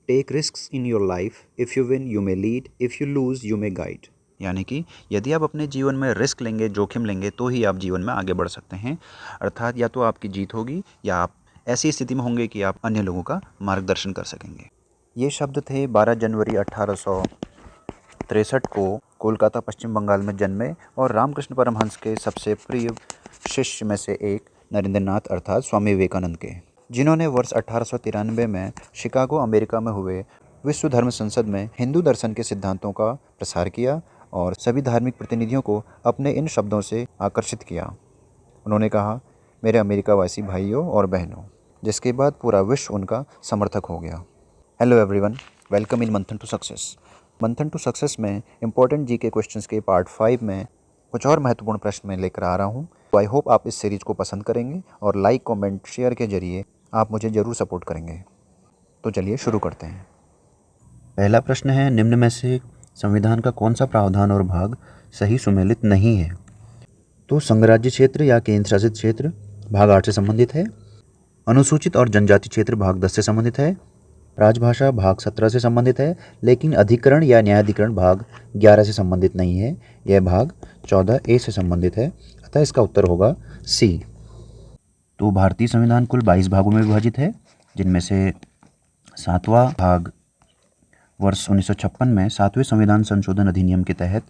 Take risks in your life, if you win you may lead, if you lose you may guide. यानी कि यदि आप अपने जीवन में रिस्क लेंगे, जोखिम लेंगे, तो ही आप जीवन में आगे बढ़ सकते हैं। अर्थात या तो आपकी जीत होगी या आप ऐसी स्थिति में होंगे कि आप अन्य लोगों का मार्गदर्शन कर सकेंगे। ये शब्द थे 12 जनवरी 1863 को कोलकाता पश्चिम बंगाल में जन्मे और रामकृष्ण परमहंस के सबसे प्रिय शिष्य में से एक नरेंद्रनाथ अर्थात स्वामी विवेकानंद के, जिन्होंने वर्ष 1893 में शिकागो अमेरिका में हुए विश्व धर्म संसद में हिंदू दर्शन के सिद्धांतों का प्रसार किया और सभी धार्मिक प्रतिनिधियों को अपने इन शब्दों से आकर्षित किया। उन्होंने कहा, मेरे अमेरिकावासी भाइयों और बहनों, जिसके बाद पूरा विश्व उनका समर्थक हो गया। हेलो एवरीवन, वेलकम इन मंथन टू सक्सेस। मंथन टू सक्सेस में इम्पोर्टेंट जीके क्वेश्चंस के पार्ट 5 में कुछ और महत्वपूर्ण प्रश्न मैं लेकर आ रहा हूँ। तो आई होप आप इस सीरीज को पसंद करेंगे और लाइक, कमेंट, शेयर के जरिए आप मुझे ज़रूर सपोर्ट करेंगे। तो चलिए शुरू करते हैं। पहला प्रश्न है, निम्न में से संविधान का कौन सा प्रावधान और भाग सही सुमेलित नहीं है? तो संघराज्य क्षेत्र या केंद्र शासित क्षेत्र भाग 8 से संबंधित है। अनुसूचित और जनजाति क्षेत्र भाग 10 से संबंधित है। राजभाषा भाग 17 से संबंधित है, लेकिन अधिकरण या न्यायाधिकरण भाग 11 से संबंधित नहीं है। यह भाग 14A से संबंधित है, अतः इसका उत्तर होगा सी। तो भारतीय संविधान कुल 22 भागों में विभाजित है, जिनमें से 7वां भाग वर्ष 1956 में 7वें संविधान संशोधन अधिनियम के तहत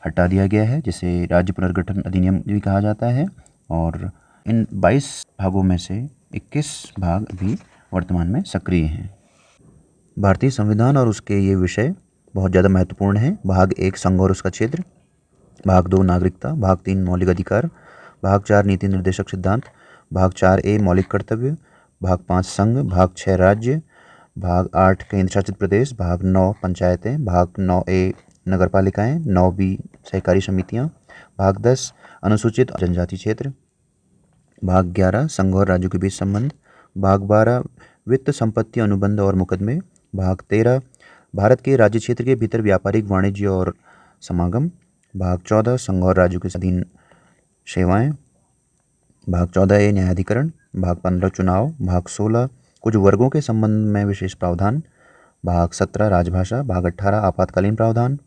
हटा दिया गया है, जिसे राज्य पुनर्गठन अधिनियम भी कहा जाता है। और इन 22 भागों में से 21 भाग अभी वर्तमान में सक्रिय हैं। भारतीय संविधान और उसके ये विषय बहुत ज़्यादा महत्वपूर्ण हैं। भाग 1 संघ और उसका क्षेत्र, भाग 2 नागरिकता, भाग 3 मौलिक अधिकार, भाग 4 नीति निर्देशक सिद्धांत, भाग 4A मौलिक कर्तव्य, भाग 5 संघ, भाग 6 राज्य, भाग 8 केंद्र शासित प्रदेश, भाग 9 पंचायतें, भाग 9A नगरपालिकाएं, 9B सहकारी समितियां, भाग 10 अनुसूचित जनजाति क्षेत्र, भाग 11 संघ और राज्यों के बीच संबंध, भाग 12 वित्त संपत्ति अनुबंध और मुकदमे, भाग 13 भारत के राज्य क्षेत्र के भीतर व्यापारिक वाणिज्य और समागम, भाग 14 संघ और राज्यों के अधीन सेवाएं, भाग 14A न्यायाधिकरण, भाग 15 चुनाव, भाग 16 कुछ वर्गों के संबंध में विशेष प्रावधान, भाग 17 राजभाषा, भाग 18 आपातकालीन प्रावधान,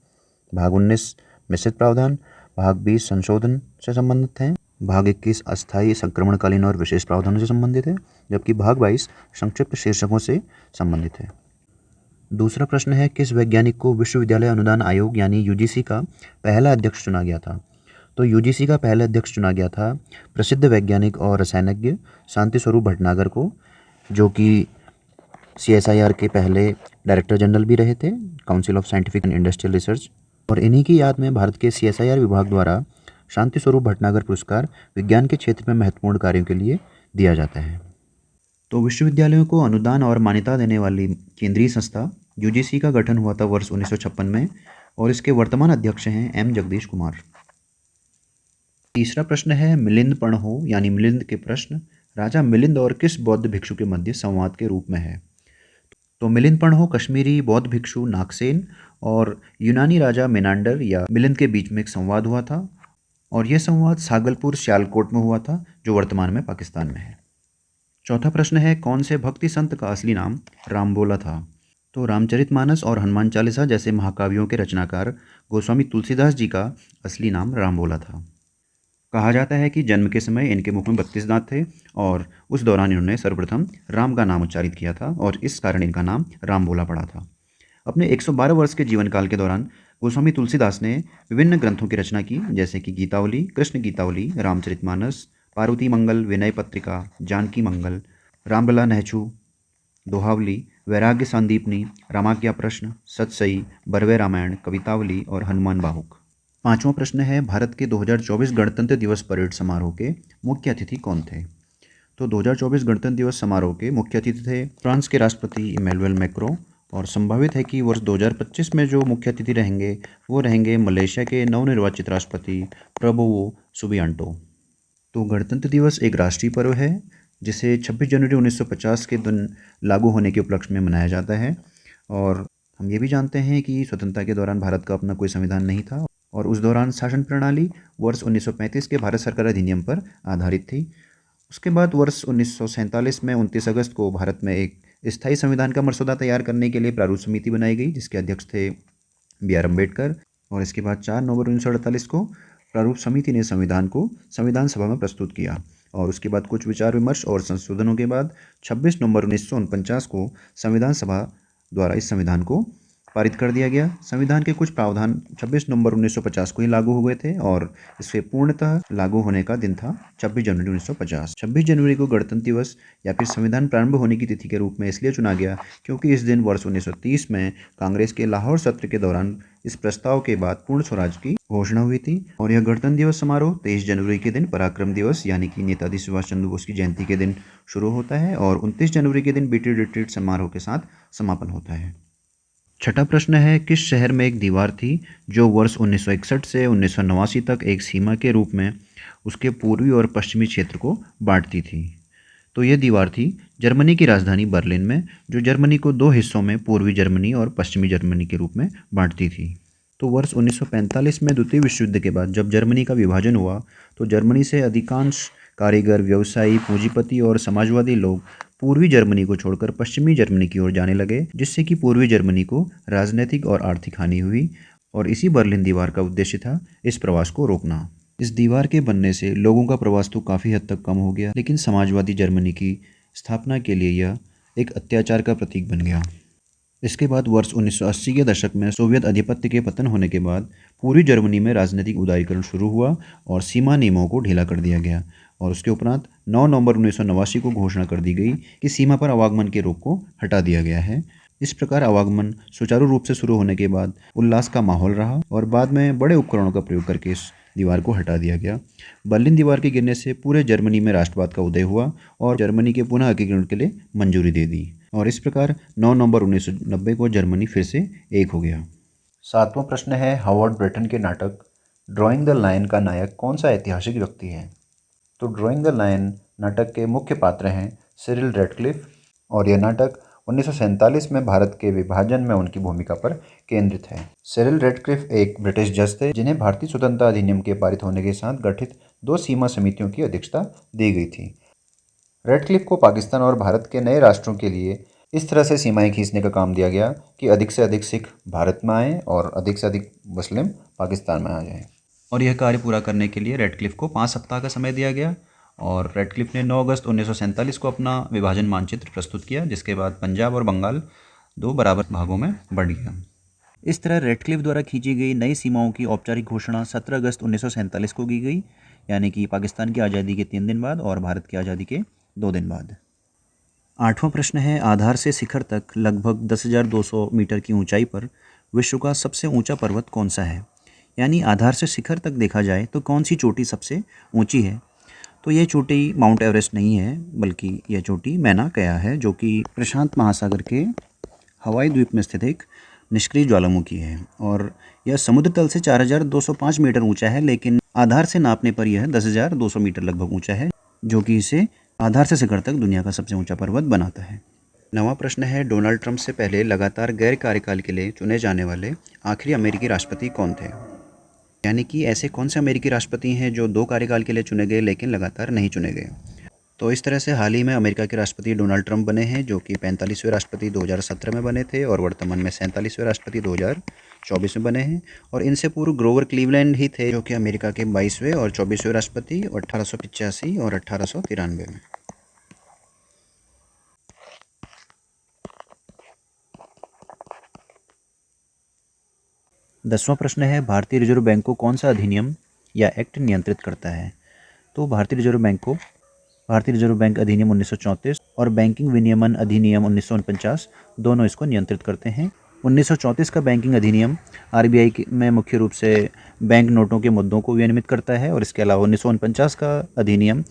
भाग 19 मिश्रित प्रावधान, भाग 20 संशोधन से संबंधित हैं, भाग 21 अस्थायी संक्रमणकालीन और विशेष प्रावधानों से संबंधित है, जबकि भाग 22 संक्षिप्त शीर्षकों से संबंधित है। दूसरा प्रश्न है, किस वैज्ञानिक को विश्वविद्यालय अनुदान आयोग यानी यूजीसी का पहला अध्यक्ष चुना गया था? तो यूजीसी का पहला अध्यक्ष चुना गया था प्रसिद्ध वैज्ञानिक और रसायनज्ञ शांति स्वरूप भटनागर को, जो कि CSIR के पहले डायरेक्टर जनरल भी रहे थे, council of scientific and industrial research. और इन्हीं की याद में भारत के CSIR विभाग द्वारा शांति स्वरूप भटनागर पुरस्कार विज्ञान के क्षेत्र में महत्वपूर्ण कार्यों के लिए दिया जाता है। तो विश्वविद्यालयों को अनुदान और मान्यता देने वाली केंद्रीय संस्था यूजीसी का गठन हुआ था वर्ष 1956 में और इसके वर्तमान अध्यक्ष हैं M जगदीश कुमार। तीसरा प्रश्न है, मिलिंद पणहो यानी मिलिंद के प्रश्न राजा मिलिंद और किस बौद्ध भिक्षु के मध्य संवाद के रूप में है? तो मिलिंद पणहो कश्मीरी बौद्ध भिक्षु नागसेन और यूनानी राजा मेनांडर या मिलिंद के बीच में एक संवाद हुआ था और यह संवाद सागलपुर सियालकोट में हुआ था, जो वर्तमान में पाकिस्तान में है। चौथा प्रश्न है, कौन से भक्ति संत का असली नाम रामबोला था? तो रामचरितमानस और हनुमान चालीसा जैसे महाकाव्यों के रचनाकार गोस्वामी तुलसीदास जी का असली नाम रामबोला था। कहा जाता है कि जन्म के समय इनके मुख में 32 दांत थे और उस दौरान इन्होंने सर्वप्रथम राम का नाम उच्चारित किया था और इस कारण इनका नाम रामबोला पड़ा था। अपने 112 वर्ष के जीवन काल के दौरान गोस्वामी तुलसीदास ने विभिन्न ग्रंथों की रचना की, जैसे कि गीतावली, कृष्ण गीतावली, रामचरितमानस, पार्वती मंगल, विनय पत्रिका, जानकी मंगल, रामलला नहछू, दोहावली, वैराग्य संदीपनी, रामाज्ञा प्रश्न, सतसई, बरवे रामायण, कवितावली और हनुमान बाहुक। पांचवा प्रश्न है, भारत के 2024 गणतंत्र दिवस परेड समारोह के मुख्य अतिथि कौन थे? तो 2024 गणतंत्र दिवस समारोह के मुख्य अतिथि थे फ्रांस के राष्ट्रपति इमैनुअल मैक्रों और संभावित है कि वर्ष 2025 में जो मुख्य अतिथि रहेंगे वो रहेंगे मलेशिया के नवनिर्वाचित राष्ट्रपति प्रबोवो सुबियांटो। तो गणतंत्र दिवस एक राष्ट्रीय पर्व है जिसे 26 जनवरी 1950 के दिन लागू होने के उपलक्ष्य में मनाया जाता है और हम ये भी जानते हैं कि स्वतंत्रता के दौरान भारत का अपना कोई संविधान नहीं था और उस दौरान शासन प्रणाली वर्ष 1935 के भारत सरकार अधिनियम पर आधारित थी। उसके बाद वर्ष 1947 में 29 अगस्त को भारत में एक स्थायी संविधान का मसौदा तैयार करने के लिए प्रारूप समिति बनाई गई, जिसके अध्यक्ष थे B.R. अम्बेडकर। और इसके बाद 4 नवंबर 1948 को प्रारूप समिति ने संविधान को संविधान सभा में प्रस्तुत किया। और उसके बाद कुछ विचार विमर्श और संशोधनों के बाद 26 नवंबर 1949 को संविधान सभा द्वारा इस संविधान को पारित कर दिया गया। संविधान के कुछ प्रावधान 26 नवंबर 1950 को ही लागू हो गए थे और इससे पूर्णतः लागू होने का दिन था 26 जनवरी 1950। 26 जनवरी को गणतंत्र दिवस या फिर संविधान प्रारंभ होने की तिथि के रूप में इसलिए चुना गया क्योंकि इस दिन वर्ष 1930 में कांग्रेस के लाहौर सत्र के दौरान इस प्रस्ताव के बाद पूर्ण स्वराज की घोषणा हुई थी। और यह गणतंत्र दिवस समारोह 23 जनवरी के दिन पराक्रम दिवस यानी कि नेताजी सुभाष चंद्र बोस की जयंती के दिन शुरू होता है और 29 जनवरी के दिन बीटी रिट्रीट समारोह के साथ समापन होता है। छठा प्रश्न है, किस शहर में एक दीवार थी जो वर्ष 1961 से 1989 तक एक सीमा के रूप में उसके पूर्वी और पश्चिमी क्षेत्र को बांटती थी? तो यह दीवार थी जर्मनी की राजधानी बर्लिन में, जो जर्मनी को 2 हिस्सों में पूर्वी जर्मनी और पश्चिमी जर्मनी के रूप में बांटती थी। तो वर्ष 1945 में द्वितीय विश्व युद्ध के बाद जब जर्मनी का विभाजन हुआ तो जर्मनी से अधिकांश कारीगर, व्यवसायी, पूंजीपति और समाजवादी लोग पूर्वी जर्मनी को छोड़कर पश्चिमी जर्मनी की ओर जाने लगे, जिससे कि पूर्वी जर्मनी को राजनीतिक और आर्थिक हानि हुई। और इसी बर्लिन दीवार का उद्देश्य था इस प्रवास को रोकना। इस दीवार के बनने से लोगों का प्रवास तो काफ़ी हद तक कम हो गया, लेकिन समाजवादी जर्मनी की स्थापना के लिए यह एक अत्याचार का प्रतीक बन गया। इसके बाद वर्ष 1980 के दशक में सोवियत आधिपत्य के पतन होने के बाद पूर्वी जर्मनी में राजनीतिक उदारीकरण शुरू हुआ और सीमा नियमों को ढीला कर दिया गया। और उसके उपरांत 9 नवंबर 1989 को घोषणा कर दी गई कि सीमा पर आवागमन के रोक को हटा दिया गया है। इस प्रकार आवागमन सुचारू रूप से शुरू होने के बाद उल्लास का माहौल रहा और बाद में बड़े उपकरणों का प्रयोग करके इस दीवार को हटा दिया गया। बर्लिन दीवार के गिरने से पूरे जर्मनी में राष्ट्रवाद का उदय हुआ और जर्मनी के पुनः एकीकरण के लिए मंजूरी दे दी और इस प्रकार 9 नवंबर 1990 को जर्मनी फिर से एक हो गया। 7वां प्रश्न है, हावर्ड ब्रेटन के नाटक ड्राइंग द लायन का नायक कौन सा ऐतिहासिक व्यक्ति है? तो ड्राइंग द लायन नाटक के मुख्य पात्र हैं सिरिल रैडक्लिफ और यह नाटक 1947 में भारत के विभाजन में उनकी भूमिका पर केंद्रित है। सिरिल रैडक्लिफ एक ब्रिटिश जज थे जिन्हें भारतीय स्वतंत्रता अधिनियम के पारित होने के साथ गठित 2 सीमा समितियों की अध्यक्षता दी गई थी। रैडक्लिफ को पाकिस्तान और भारत के नए राष्ट्रों के लिए इस तरह से सीमाएं खींचने का काम दिया गया कि अधिक से अधिक सिख भारत में आएँ और अधिक से अधिक मुस्लिम पाकिस्तान में आ जाएं। और यह कार्य पूरा करने के लिए रैडक्लिफ को 5 सप्ताह का समय दिया गया और रैडक्लिफ ने 9 अगस्त 1947 को अपना विभाजन मानचित्र प्रस्तुत किया, जिसके बाद पंजाब और बंगाल 2 बराबर भागों में बढ़ गया। इस तरह रैडक्लिफ द्वारा खींची गई नई सीमाओं की औपचारिक घोषणा 17 अगस्त 1947 को की गई, यानी कि पाकिस्तान की आज़ादी के 3 दिन बाद और भारत की आज़ादी के 2 दिन बाद। 8वां प्रश्न है, आधार से शिखर तक लगभग 10,200 मीटर की ऊंचाई पर विश्व का सबसे ऊंचा पर्वत कौन सा है? यानी आधार से शिखर तक देखा जाए तो कौन सी चोटी सबसे ऊंची है? तो यह चोटी माउंट एवरेस्ट नहीं है, बल्कि यह चोटी मैना कया है, जो कि प्रशांत महासागर के हवाई द्वीप में स्थित एक निष्क्रिय ज्वालामुखी है और यह समुद्र तल से 4,205 मीटर ऊंचा है, लेकिन आधार से नापने पर यह 10,200 मीटर लगभग ऊंचा है, जो कि इसे आधार से शिखर तक दुनिया का सबसे ऊंचा पर्वत बनाता है। 9वां प्रश्न है, डोनाल्ड ट्रंप से पहले लगातार गैर कार्यकाल के लिए चुने जाने वाले आखिरी अमेरिकी राष्ट्रपति कौन थे? यानी कि ऐसे कौन से अमेरिकी राष्ट्रपति हैं जो 2 कार्यकाल के लिए चुने गए लेकिन लगातार नहीं चुने गए? तो इस तरह से हाल ही में अमेरिका के राष्ट्रपति डोनाल्ड ट्रंप बने हैं, जो कि 45वें राष्ट्रपति 2017 में बने थे और वर्तमान में 47वें राष्ट्रपति 2024 में बने हैं। और इनसे पूर्व ग्रोवर क्लीवलैंड ही थे, जो कि अमेरिका के 22वें और 24वें राष्ट्रपति 1885 और 1893 में। दसवां प्रश्न है, भारतीय रिजर्व बैंक को कौन सा अधिनियम या एक्ट नियंत्रित करता है? तो भारतीय रिजर्व बैंक को भारतीय रिजर्व बैंक अधिनियम 1934 और बैंकिंग विनियमन अधिनियम 1949 दोनों इसको नियंत्रित करते हैं। 1934 का बैंकिंग अधिनियम आरबीआई में मुख्य रूप से बैंक नोटों के मुद्दों को विनियमित करता है और इसके अलावा 1949 का अधिनियम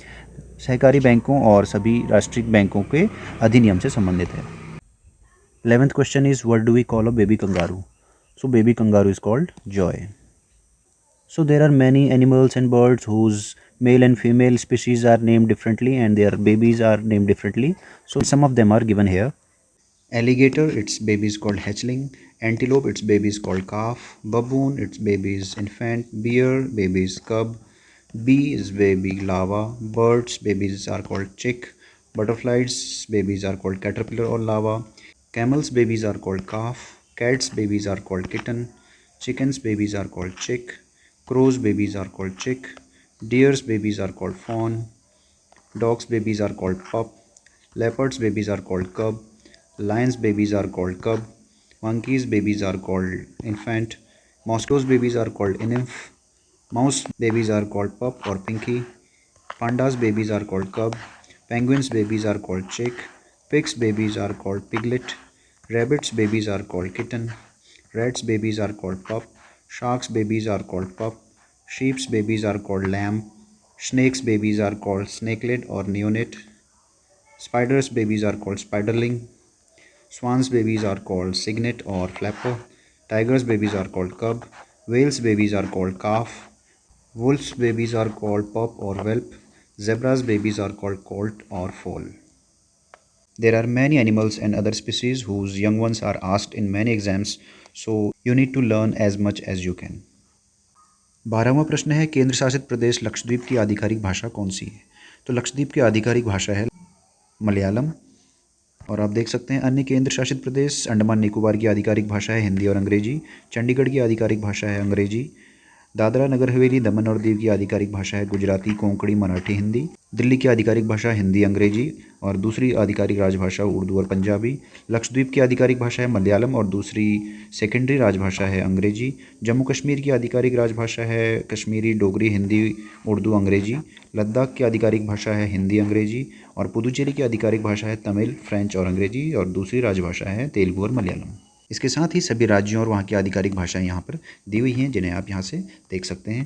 सहकारी बैंकों और सभी राष्ट्रीय बैंकों के अधिनियम से संबंधित है। 11th question is, what do we call a baby kangaroo? So baby kangaroo is called Joy. So there are many animals and birds whose male and female species are named differently and their babies are named differently. So some of them are given here. Alligator, its baby is called hatchling. Antelope, its baby is called calf. Baboon, its baby is infant. Bear, baby is cub. Bee is baby larva. Birds, babies are called chick. Butterflies babies are called caterpillar or larva. Camels babies are called calf. Cats babies are called kitten. Chickens babies are called chick. Crows babies are called chick. Deer's babies are called fawn. Dogs babies are called pup. Leopards babies are called cub. Lions babies are called cub. Monkeys babies are called infant. Mosquitoes babies are called nymph. Mouse babies are called pup or pinky. Pandas babies are called cub. Penguins babies are called chick. Pigs babies are called piglet. Rabbits babies are called kitten. Rats babies are called pup. Sharks babies are called pup. Sheep's babies are called lamb. Snakes babies are called snakelet or neonate. Spiders babies are called spiderling. Swans babies are called cygnet or flapper. Tigers babies are called cub. Whales babies are called calf. Wolves babies are called pup or whelp. Zebras babies are called colt or foal. There are many animals and other species whose young ones are asked in many exams, so you need to learn as much as you can. 12वां प्रश्न है केंद्र शासित प्रदेश लक्षद्वीप की आधिकारिक भाषा कौन सी है? तो लक्षद्वीप की आधिकारिक भाषा है मलयालम। और आप देख सकते हैं अन्य केंद्र शासित प्रदेश अंडमान निकोबार की आधिकारिक भाषा है हिंदी और अंग्रेजी। चंडीगढ़ की आधिकारिक भाषा है अंग्रेजी। दादरा नगर हवेली दमन और दीव की आधिकारिक भाषा है गुजराती कोंकणी मराठी हिंदी। दिल्ली की आधिकारिक भाषा हिंदी अंग्रेजी और दूसरी आधिकारिक राजभाषा उर्दू और पंजाबी। लक्षद्वीप की आधिकारिक भाषा है मलयालम और दूसरी सेकेंडरी राजभाषा है अंग्रेजी। जम्मू कश्मीर की आधिकारिक राजभाषा है कश्मीरी डोगरी हिंदी उर्दू अंग्रेजी। लद्दाख की आधिकारिक भाषा है हिंदी अंग्रेजी और पुदुचेरी की आधिकारिक भाषा है तमिल फ्रेंच और अंग्रेजी और दूसरी राजभाषा है तेलुगु और मलयालम। इसके साथ ही सभी राज्यों और वहाँ की आधिकारिक भाषाएं यहाँ पर दी हुई हैं जिन्हें आप यहाँ से देख सकते हैं।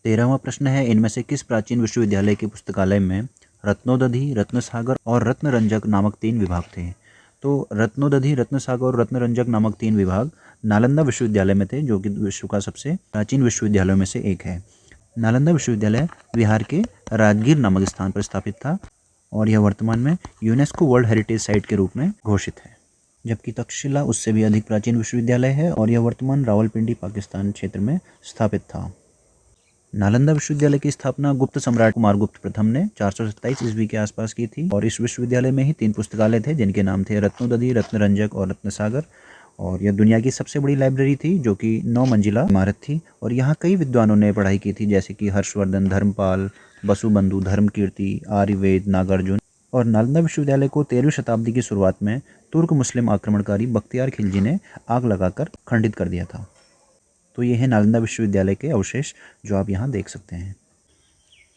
13वां प्रश्न है इनमें से किस प्राचीन विश्वविद्यालय के पुस्तकालय में रत्नोदधि रत्नसागर और रत्नरंजक नामक 3 विभाग थे? तो रत्नोदधि रत्नसागर और रत्नरंजक नामक 3 विभाग नालंदा विश्वविद्यालय में थे, जो कि विश्व का सबसे प्राचीन विश्वविद्यालयों में से एक है। नालंदा विश्वविद्यालय बिहार के राजगीर नामक स्थान पर स्थापित था और यह वर्तमान में यूनेस्को वर्ल्ड हेरिटेज साइट के रूप में घोषित है। जबकि तक्षशिला उससे भी अधिक प्राचीन विश्वविद्यालय है और यह वर्तमान रावलपिंडी पाकिस्तान क्षेत्र में स्थापित था। नालंदा विश्वविद्यालय की स्थापना गुप्त सम्राट कुमार गुप्त प्रथम ने 427 ईस्वी के आसपास की थी और इस विश्वविद्यालय में ही 3 पुस्तकालय थे जिनके नाम थे रत्नोदधि रत्नरंजक और रत्नसागर। और यह दुनिया की सबसे बड़ी लाइब्रेरी थी जो कि 9 मंजिला इमारत थी और यहाँ कई विद्वानों ने पढ़ाई की थी जैसे कि हर्षवर्धन, धर्मपाल, बसुबंधु, धर्मकीर्ति, आर्यवेद, नागार्जुन। और नालंदा विश्वविद्यालय को 13वीं शताब्दी की शुरुआत में तुर्क मुस्लिम आक्रमणकारी बख्तियार खिलजी ने आग लगाकर खंडित कर दिया था। तो ये है नालंदा विश्वविद्यालय के अवशेष जो आप यहाँ देख सकते हैं।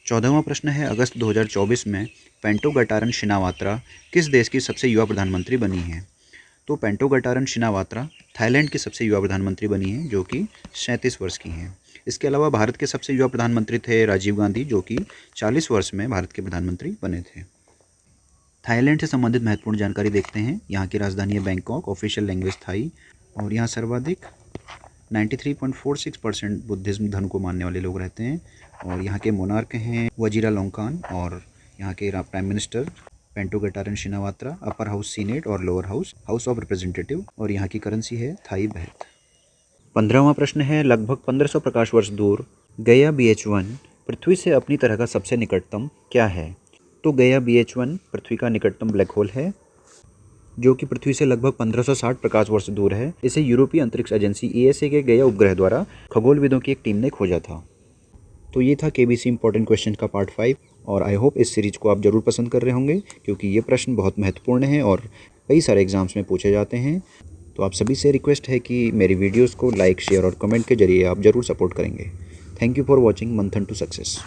14वां प्रश्न है अगस्त 2024 में पेंटोगटारन शिनावात्रा किस देश की सबसे युवा प्रधानमंत्री बनी है? तो पेंटोगटारन शिनावात्रा थाईलैंड की सबसे युवा प्रधानमंत्री बनी है जो कि 37 वर्ष की हैं। इसके अलावा भारत के सबसे युवा प्रधानमंत्री थे राजीव गांधी जो कि 40 वर्ष में भारत के प्रधानमंत्री बने थे। थाईलैंड से संबंधित महत्वपूर्ण जानकारी देखते हैं। यहाँ की राजधानी है बैंकॉक, ऑफिशियल लैंग्वेज थाई और यहाँ सर्वाधिक 93.46% बुद्धिज्म धर्म को मानने वाले लोग रहते हैं। और यहाँ के मोनार्क हैं वजीरालोंगकान और यहाँ के prime minister Paetongtarn Shinawatra, upper house senate और lower house house of representative और यहाँ की करेंसी है थाई बहत। 15वां प्रश्न है लगभग 1500 प्रकाश वर्ष दूर गया BH1 पृथ्वी से अपनी तरह का सबसे निकटतम क्या है? तो गया BH1 पृथ्वी का निकटतम ब्लैक होल है जो कि पृथ्वी से लगभग 1560 प्रकाश वर्ष दूर है। इसे यूरोपीय अंतरिक्ष एजेंसी ESA के गया उपग्रह द्वारा खगोलविदों की एक टीम ने खोजा था। तो ये था KBC इंपॉर्टेंट क्वेश्चन का पार्ट 5 और आई होप इस सीरीज को आप ज़रूर पसंद कर रहे होंगे क्योंकि ये प्रश्न बहुत महत्वपूर्ण हैं और कई सारे एग्जाम्स में पूछे जाते हैं। तो आप सभी से रिक्वेस्ट है कि मेरी वीडियोज़ को लाइक, शेयर और कमेंट के जरिए आप ज़रूर सपोर्ट करेंगे। थैंक यू फॉर वॉचिंग मंथन टू सक्सेस।